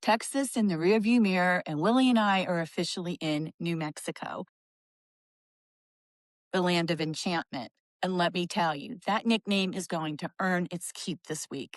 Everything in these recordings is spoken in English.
Texas in the rearview mirror, and Willie and I are officially in New Mexico, the land of enchantment. And let me tell you, that nickname is going to earn its keep this week.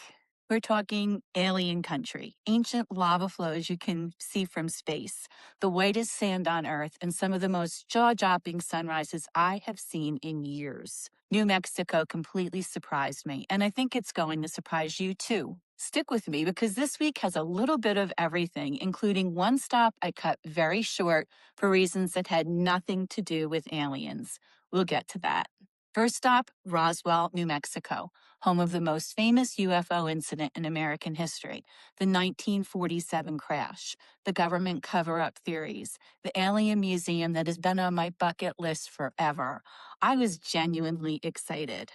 We're talking alien country, ancient lava flows you can see from space, the whitest sand on Earth, and some of the most jaw-dropping sunrises I have seen in years. New Mexico completely surprised me, and I think it's going to surprise you too. Stick with me because this week has a little bit of everything, including one stop I cut very short for reasons that had nothing to do with aliens. We'll get to that. First stop, Roswell, New Mexico, home of the most famous UFO incident in American history, the 1947 crash, the government cover-up theories, the alien museum that has been on my bucket list forever. I was genuinely excited.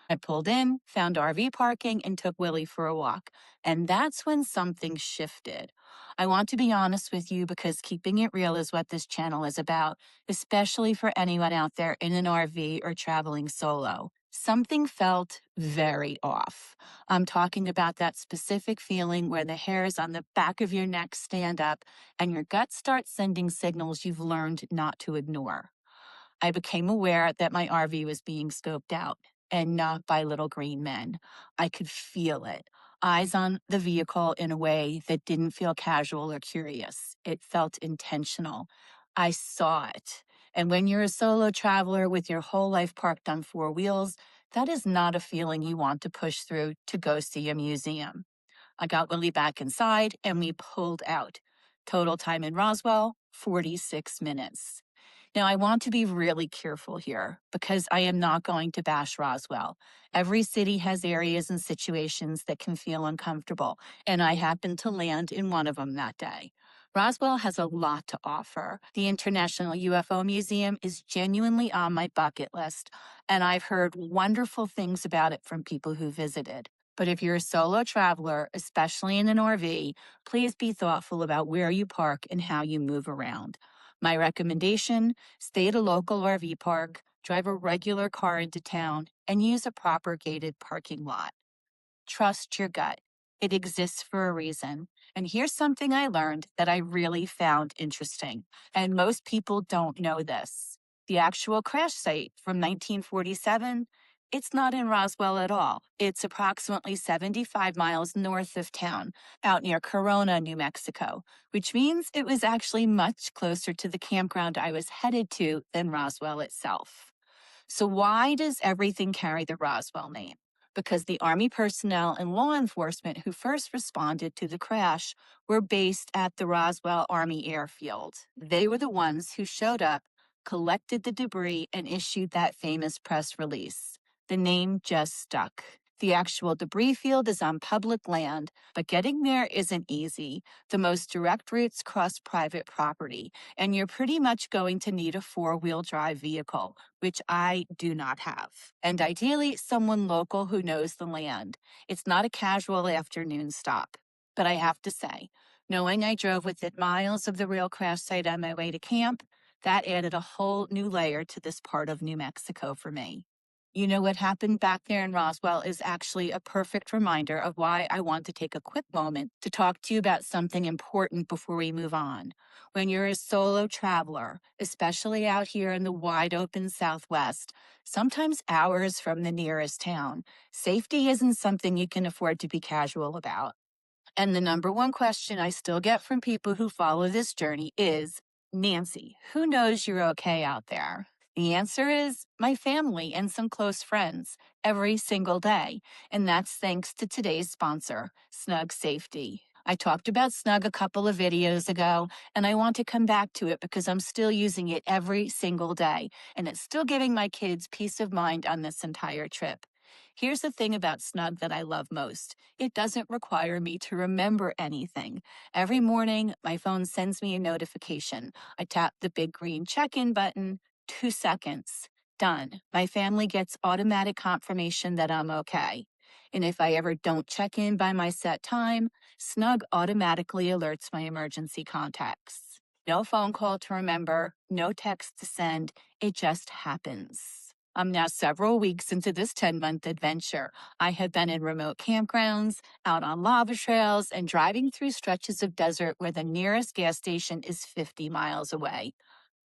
I pulled in, found RV parking, and took Willie for a walk. And that's when something shifted. I want to be honest with you because keeping it real is what this channel is about, especially for anyone out there in an RV or traveling solo. Something felt very off. I'm talking about that specific feeling where the hairs on the back of your neck stand up and your gut starts sending signals you've learned not to ignore. I became aware that my RV was being scoped out, and not by little green men. I could feel it. Eyes on the vehicle in a way that didn't feel casual or curious. It felt intentional. I saw it. And when you're a solo traveler with your whole life parked on four wheels, that is not a feeling you want to push through to go see a museum. I got Willie back inside and we pulled out. Total time in Roswell, 46 minutes. Now, I want to be really careful here because I am not going to bash Roswell. Every city has areas and situations that can feel uncomfortable, and I happened to land in one of them that day. Roswell has a lot to offer. The International UFO Museum is genuinely on my bucket list, and I've heard wonderful things about it from people who visited. But if you're a solo traveler, especially in an RV, please be thoughtful about where you park and how you move around. My recommendation, stay at a local RV park, drive a regular car into town, and use a proper gated parking lot. Trust your gut. It exists for a reason. And here's something I learned that I really found interesting, and most people don't know this. The actual crash site from 1947, it's not in Roswell at all. It's approximately 75 miles north of town, out near Corona, New Mexico, which means it was actually much closer to the campground I was headed to than Roswell itself. So why does everything carry the Roswell name? Because the Army personnel and law enforcement who first responded to the crash were based at the Roswell Army Airfield. They were the ones who showed up, collected the debris, and issued that famous press release. The name just stuck. The actual debris field is on public land, but getting there isn't easy. The most direct routes cross private property, and you're pretty much going to need a four-wheel drive vehicle, which I do not have. And ideally, someone local who knows the land. It's not a casual afternoon stop. But I have to say, knowing I drove within miles of the real crash site on my way to camp, that added a whole new layer to this part of New Mexico for me. You know, what happened back there in Roswell is actually a perfect reminder of why I want to take a quick moment to talk to you about something important before we move on. When you're a solo traveler, especially out here in the wide open Southwest, sometimes hours from the nearest town, safety isn't something you can afford to be casual about. And the number one question I still get from people who follow this journey is, Nancy, who knows you're okay out there? The answer is my family and some close friends every single day. And that's thanks to today's sponsor, Snug Safety. I talked about Snug a couple of videos ago, and I want to come back to it because I'm still using it every single day, and it's still giving my kids peace of mind on this entire trip. Here's the thing about Snug that I love most. It doesn't require me to remember anything. Every morning, my phone sends me a notification. I tap the big green check-in button, 2 seconds, done. My family gets automatic confirmation that I'm okay. And if I ever don't check in by my set time, Snug automatically alerts my emergency contacts. No phone call to remember, no text to send, it just happens. I'm now several weeks into this 10-month adventure. I have been in remote campgrounds, out on lava trails, and driving through stretches of desert where the nearest gas station is 50 miles away,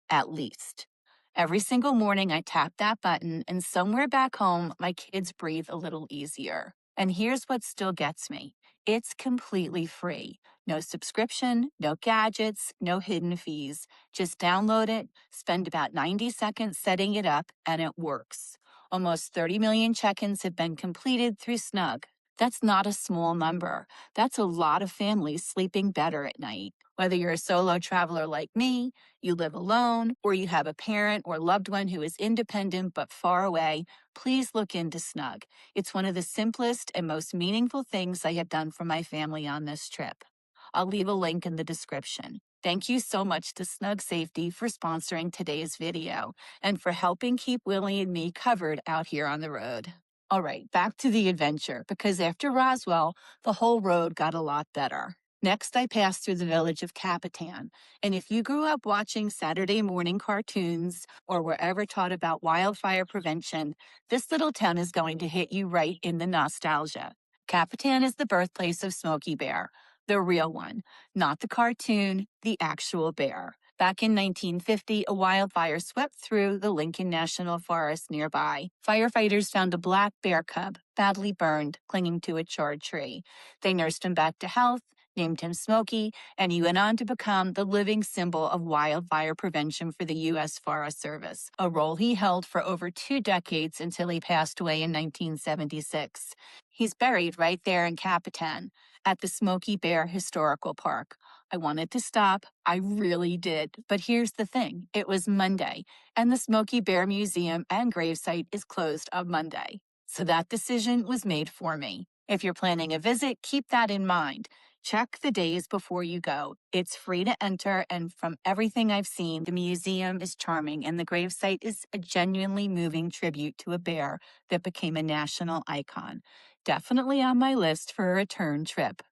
at least. Every single morning, I tap that button, and somewhere back home, my kids breathe a little easier. And here's what still gets me: it's completely free. No subscription, no gadgets, no hidden fees. Just download it, spend about 90 seconds setting it up, and it works. Almost 30 million check ins have been completed through Snug. That's not a small number. That's a lot of families sleeping better at night. Whether you're a solo traveler like me, you live alone, or you have a parent or loved one who is independent but far away, please look into Snug. It's one of the simplest and most meaningful things I have done for my family on this trip. I'll leave a link in the description. Thank you so much to Snug Safety for sponsoring today's video and for helping keep Willie and me covered out here on the road. All right, back to the adventure, because after Roswell, the whole road got a lot better. Next, I passed through the village of Capitan. And if you grew up watching Saturday morning cartoons or were ever taught about wildfire prevention, this little town is going to hit you right in the nostalgia. Capitan is the birthplace of Smoky Bear, the real one, not the cartoon, the actual bear. Back in 1950, a wildfire swept through the Lincoln National Forest nearby. Firefighters found a black bear cub, badly burned, clinging to a charred tree. They nursed him back to health, named him Smoky, and he went on to become the living symbol of wildfire prevention for the U.S. Forest Service, a role he held for over 2 decades until he passed away in 1976. He's buried right there in Capitan at the Smoky Bear Historical Park. I wanted to stop. I really did. But here's the thing. It was Monday, and the Smoky Bear Museum and gravesite is closed on Monday. So that decision was made for me. If you're planning a visit, keep that in mind. Check the days before you go. It's free to enter, and from everything I've seen, the museum is charming, and the gravesite is a genuinely moving tribute to a bear that became a national icon. Definitely on my list for a return trip.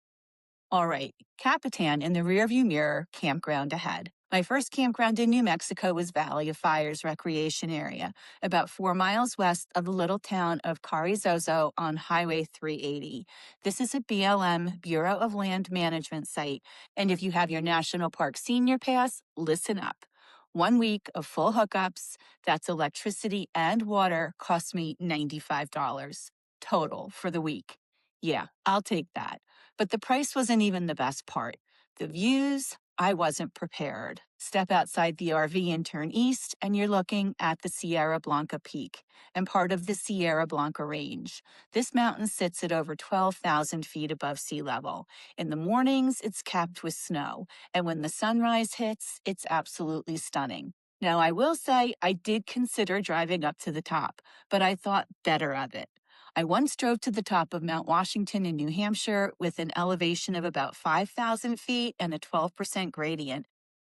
All right, Capitan in the rearview mirror, campground ahead. My first campground in New Mexico was Valley of Fires Recreation Area, about 4 miles west of the little town of Carrizozo on Highway 380. This is a BLM, Bureau of Land Management site, and if you have your National Park Senior Pass, listen up. 1 week of full hookups, that's electricity and water, cost me $95 total for the week. Yeah, I'll take that. But the price wasn't even the best part. The views, I wasn't prepared. Step outside the RV and turn east, and you're looking at the Sierra Blanca Peak and part of the Sierra Blanca Range. This mountain sits at over 12,000 feet above sea level. In the mornings, it's capped with snow, and when the sunrise hits, it's absolutely stunning. Now, I will say I did consider driving up to the top, but I thought better of it. I once drove to the top of Mount Washington in New Hampshire with an elevation of about 5,000 feet and a 12% gradient.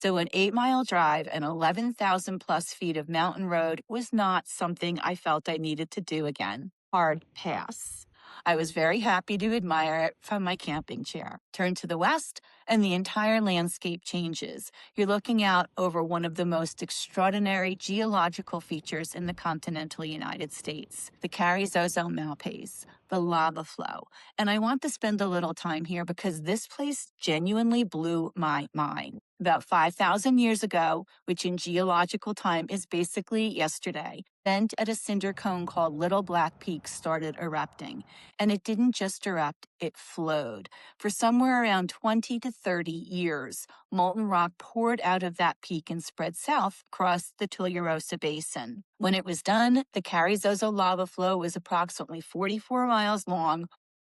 So an 8-mile drive and 11,000 plus feet of mountain road was not something I felt I needed to do again. Hard pass. I was very happy to admire it from my camping chair. Turn to the west, and the entire landscape changes. You're looking out over one of the most extraordinary geological features in the continental United States, the Carrizozo Malpays, the lava flow. And I want to spend a little time here because this place genuinely blew my mind. About 5,000 years ago, which in geological time is basically yesterday, vent at a cinder cone called Little Black Peak started erupting. And it didn't just erupt, it flowed. For somewhere around 20 to 30 years, molten rock poured out of that peak and spread south across the Tularosa Basin. When it was done, the Carrizozo lava flow was approximately 44 miles long,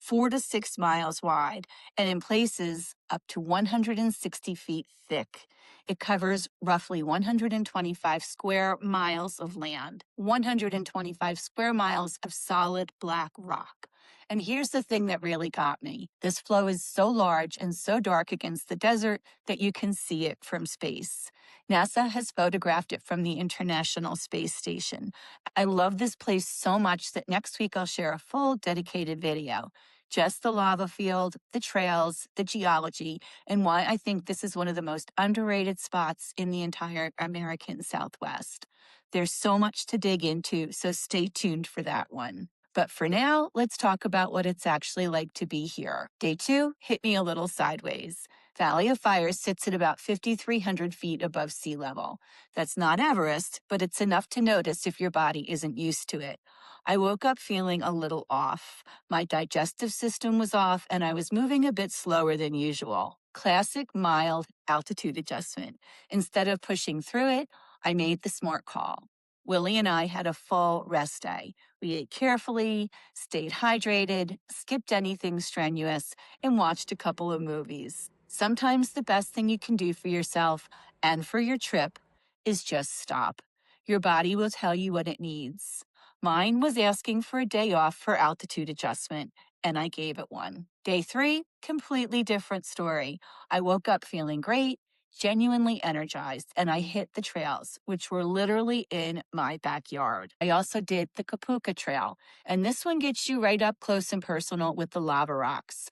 4 to 6 miles wide, and in places up to 160 feet thick. It covers roughly 125 square miles of land, 125 square miles of solid black rock. And here's the thing that really got me. This flow is so large and so dark against the desert that you can see it from space. NASA has photographed it from the International Space Station. I love this place so much that next week I'll share a full dedicated video. Just the lava field, the trails, the geology, and why I think this is one of the most underrated spots in the entire American Southwest. There's so much to dig into, so stay tuned for that one. But for now, let's talk about what it's actually like to be here. Day 2 hit me a little sideways. Valley of Fire sits at about 5,300 feet above sea level. That's not Everest, but it's enough to notice if your body isn't used to it. I woke up feeling a little off. My digestive system was off, and I was moving a bit slower than usual. Classic mild altitude adjustment. Instead of pushing through it, I made the smart call. Willie and I had a full rest day. We ate carefully, stayed hydrated, skipped anything strenuous, and watched a couple of movies. Sometimes the best thing you can do for yourself and for your trip is just stop. Your body will tell you what it needs. Mine was asking for a day off for altitude adjustment, and I gave it one. Day 3, completely different story. I woke up feeling great, genuinely energized, and I hit the trails, which were literally in my backyard. I also did the Kapuka Trail, and this one gets you right up close and personal with the lava rocks.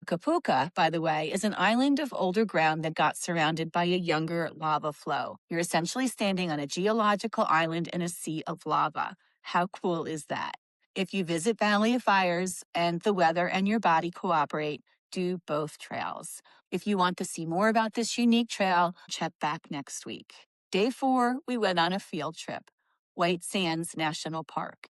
Kapuka, by the way, is an island of older ground that got surrounded by a younger lava flow. You're essentially standing on a geological island in a sea of lava. How cool is that? If you visit Valley of Fires and the weather and your body cooperate, do both trails. If you want to see more about this unique trail, check back next week. Day 4, we went on a field trip, White Sands National Park.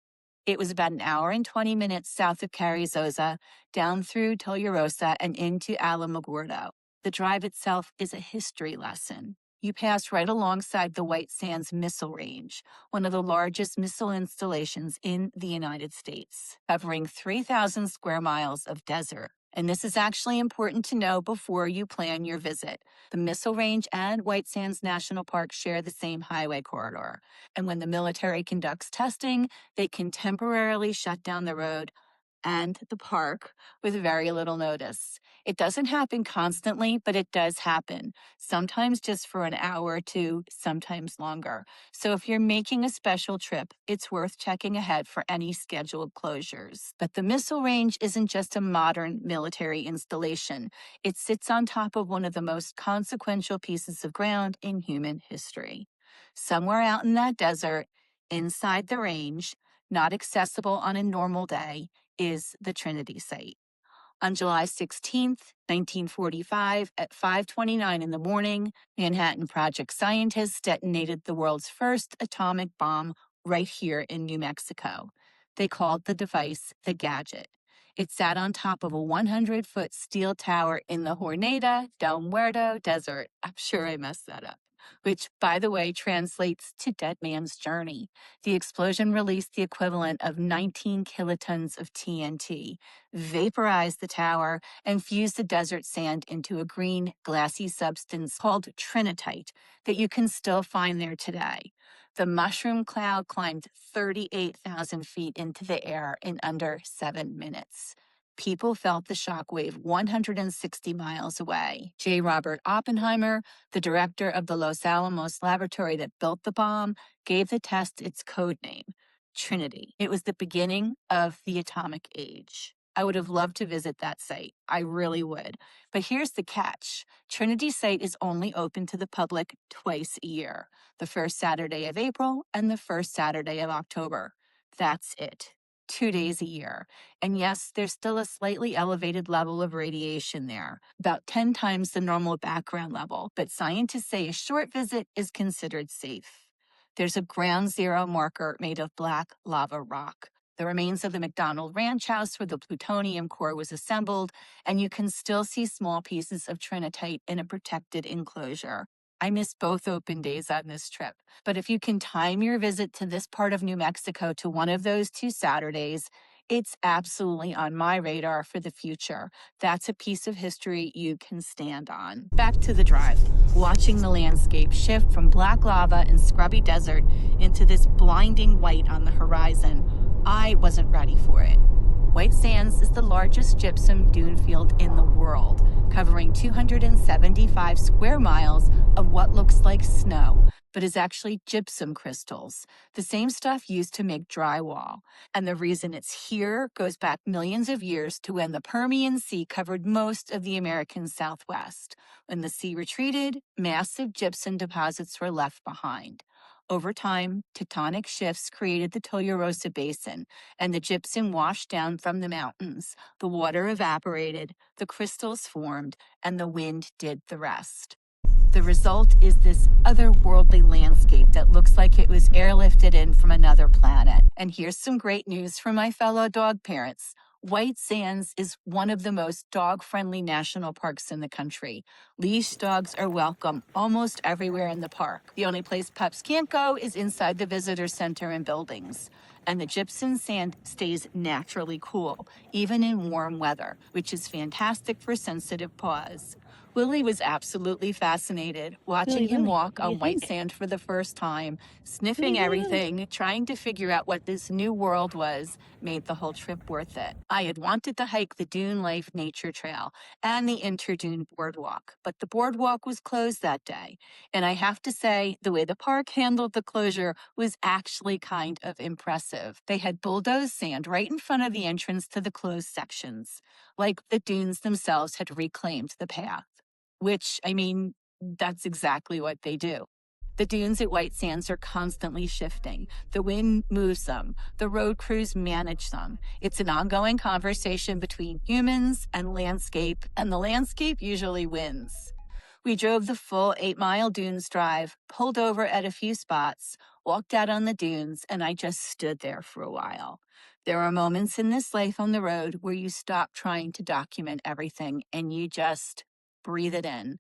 It was about an hour and 20 minutes south of Carrizozo, down through Tularosa and into Alamogordo. The drive itself is a history lesson. You pass right alongside the White Sands Missile Range, one of the largest missile installations in the United States, covering 3,000 square miles of desert. And this is actually important to know before you plan your visit. The Missile Range and White Sands National Park share the same highway corridor. And when the military conducts testing, they can temporarily shut down the road and the park with very little notice. It doesn't happen constantly, but it does happen, sometimes just for an hour or two, sometimes longer. So if you're making a special trip, it's worth checking ahead for any scheduled closures. But the missile range isn't just a modern military installation. It sits on top of one of the most consequential pieces of ground in human history. Somewhere out in that desert, inside the range, not accessible on a normal day, is the Trinity Site. On July 16th, 1945, at 5:29 in the morning, Manhattan Project scientists detonated the world's first atomic bomb right here in New Mexico. They called the device the Gadget. It sat on top of a 100-foot steel tower in the Jornada del Muerto Desert. I'm sure I messed that up, which, by the way, translates to Dead Man's Journey. The explosion released the equivalent of 19 kilotons of TNT, vaporized the tower, and fused the desert sand into a green, glassy substance called trinitite that you can still find there today. The mushroom cloud climbed 38,000 feet into the air in under 7 minutes. People felt the shockwave 160 miles away. J. Robert Oppenheimer, the director of the Los Alamos laboratory that built the bomb, gave the test its code name, Trinity. It was the beginning of the atomic age. I would have loved to visit that site. I really would. But here's the catch. Trinity Site is only open to the public twice a year, the first Saturday of April and the first Saturday of October. That's it. 2 days a year. And yes, there's still a slightly elevated level of radiation there, about 10 times the normal background level, but scientists say a short visit is considered safe. There's a ground zero marker made of black lava rock, the remains of the McDonald Ranch House where the plutonium core was assembled, and you can still see small pieces of trinitite in a protected enclosure. I missed both open days on this trip, but if you can time your visit to this part of New Mexico to one of those 2 Saturdays, it's absolutely on my radar for the future. That's a piece of history you can stand on. Back to the drive, watching the landscape shift from black lava and scrubby desert into this blinding white on the horizon. I wasn't ready for it. White Sands is the largest gypsum dune field in the world, covering 275 square miles of what looks like snow, but is actually gypsum crystals, the same stuff used to make drywall. And the reason it's here goes back millions of years to when the Permian Sea covered most of the American Southwest. When the sea retreated, massive gypsum deposits were left behind. Over time, tectonic shifts created the Tularosa Basin, and the gypsum washed down from the mountains. The water evaporated, the crystals formed, and the wind did the rest. The result is this otherworldly landscape that looks like it was airlifted in from another planet. And here's some great news for my fellow dog parents. White Sands is one of the most dog-friendly national parks in the country. Leash dogs are welcome almost everywhere in the park. The only place pups can't go is inside the visitor center and buildings. And the gypsum sand stays naturally cool, even in warm weather, which is fantastic for sensitive paws. Willie was absolutely fascinated, watching him walk on white sand for the first time, sniffing everything, trying to figure out what this new world was, made the whole trip worth it. I had wanted to hike the Dune Life Nature Trail and the Interdune Boardwalk, but the boardwalk was closed that day. And I have to say, the way the park handled the closure was actually kind of impressive. They had bulldozed sand right in front of the entrance to the closed sections, like the dunes themselves had reclaimed the path. Which, I mean, that's exactly what they do. The dunes at White Sands are constantly shifting. The wind moves them. The road crews manage them. It's an ongoing conversation between humans and the landscape usually wins. We drove the full 8-mile dunes drive, pulled over at a few spots, walked out on the dunes, and I just stood there for a while. There are moments in this life on the road where you stop trying to document everything and you just breathe it in.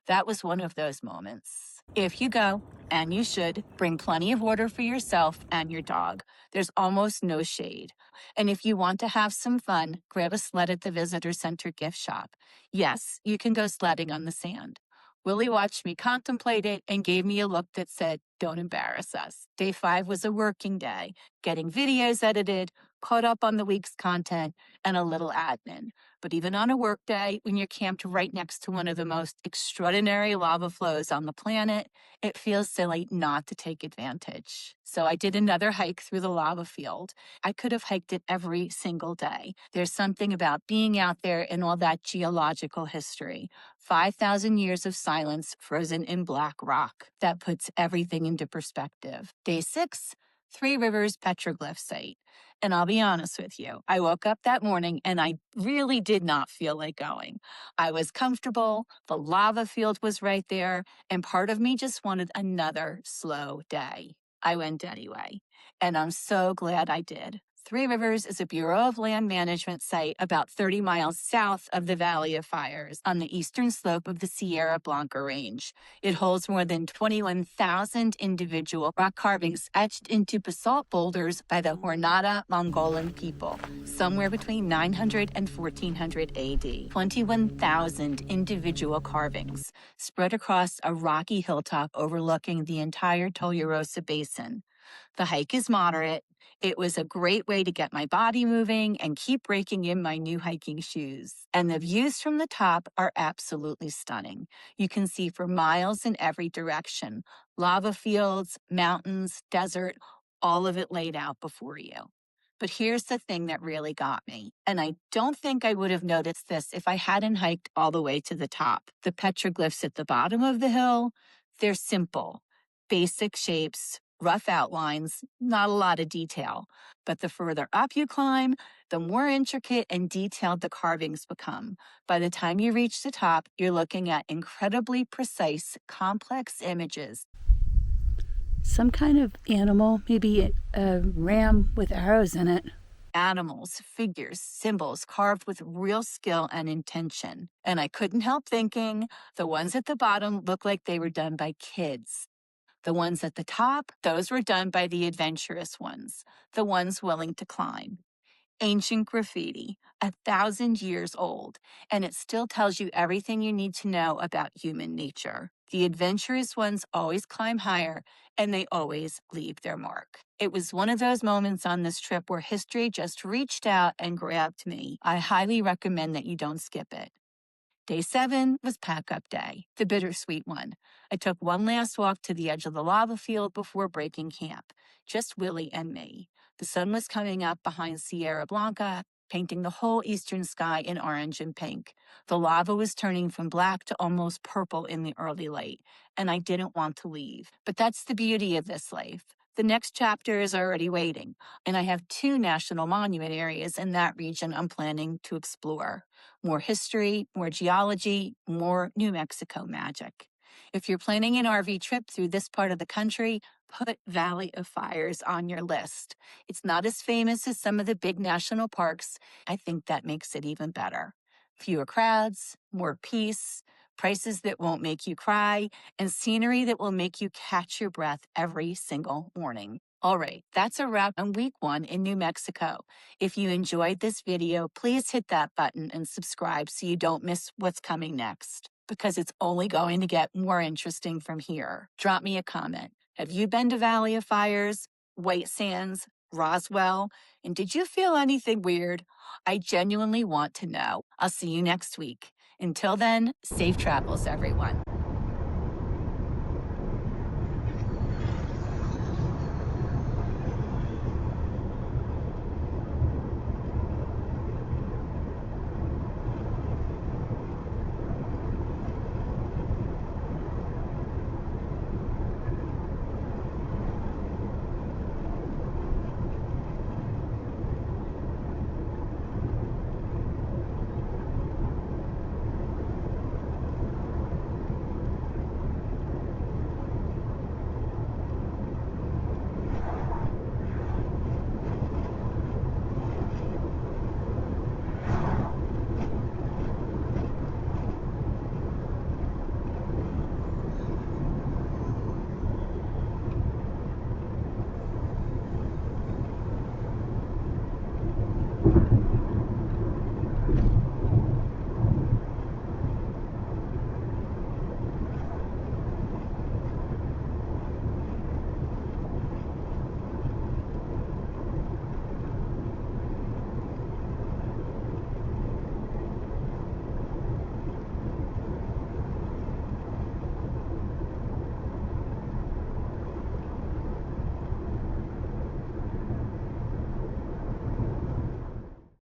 That was one of those moments. If you go, and you should, bring plenty of water for yourself and your dog. There's almost no shade. And if you want to have some fun, grab a sled at the visitor center gift shop. Yes, you can go sledding on the sand. Willie watched me contemplate it and gave me a look that said, "Don't embarrass us." Day 5 was a working day, getting videos edited, caught up on the week's content, and a little admin. But even on a work day, when you're camped right next to one of the most extraordinary lava flows on the planet, it feels silly not to take advantage. So I did another hike through the lava field. I could have hiked it every single day. There's something about being out there in all that geological history. 5,000 years of silence frozen in black rock. That puts everything into perspective. Day 6, Three Rivers Petroglyph Site. And I'll be honest with you, I woke up that morning and I really did not feel like going. I was comfortable, the lava field was right there, and part of me just wanted another slow day. I went anyway, and I'm so glad I did. Three Rivers is a Bureau of Land Management site about 30 miles south of the Valley of Fires on the eastern slope of the Sierra Blanca Range. It holds more than 21,000 individual rock carvings etched into basalt boulders by the Hornada Mongolan people, somewhere between 900 and 1400 AD. 21,000 individual carvings spread across a rocky hilltop overlooking the entire Tularosa Basin. The hike is moderate. It was a great way to get my body moving and keep breaking in my new hiking shoes. And the views from the top are absolutely stunning. You can see for miles in every direction. Lava fields, mountains, desert, all of it laid out before you. But here's the thing that really got me. And I don't think I would have noticed this if I hadn't hiked all the way to the top. The petroglyphs at the bottom of the hill, they're simple, basic shapes, rough outlines, not a lot of detail. But the further up you climb, the more intricate and detailed the carvings become. By the time you reach the top, you're looking at incredibly precise, complex images. Some kind of animal, maybe a ram with arrows in it. Animals, figures, symbols carved with real skill and intention. And I couldn't help thinking, the ones at the bottom look like they were done by kids. The ones at the top, those were done by the adventurous ones, the ones willing to climb. Ancient graffiti, 1,000 years old, and it still tells you everything you need to know about human nature. The adventurous ones always climb higher, and they always leave their mark. It was one of those moments on this trip where history just reached out and grabbed me. I highly recommend that you don't skip it. Day 7 was pack-up day, the bittersweet one. I took one last walk to the edge of the lava field before breaking camp, just Willie and me. The sun was coming up behind Sierra Blanca, painting the whole eastern sky in orange and pink. The lava was turning from black to almost purple in the early light, and I didn't want to leave. But that's the beauty of this life. The next chapter is already waiting, and I have 2 national monument areas in that region I'm planning to explore. More history, more geology, more New Mexico magic. If you're planning an RV trip through this part of the country, put Valley of Fires on your list. It's not as famous as some of the big national parks. I think that makes it even better. Fewer crowds, more peace, prices that won't make you cry, and scenery that will make you catch your breath every single morning. All right, that's a wrap on week 1 in New Mexico. If you enjoyed this video, please hit that button and subscribe so you don't miss what's coming next, because it's only going to get more interesting from here. Drop me a comment. Have you been to Valley of Fires, White Sands, Roswell? And did you feel anything weird? I genuinely want to know. I'll see you next week. Until then, safe travels, everyone.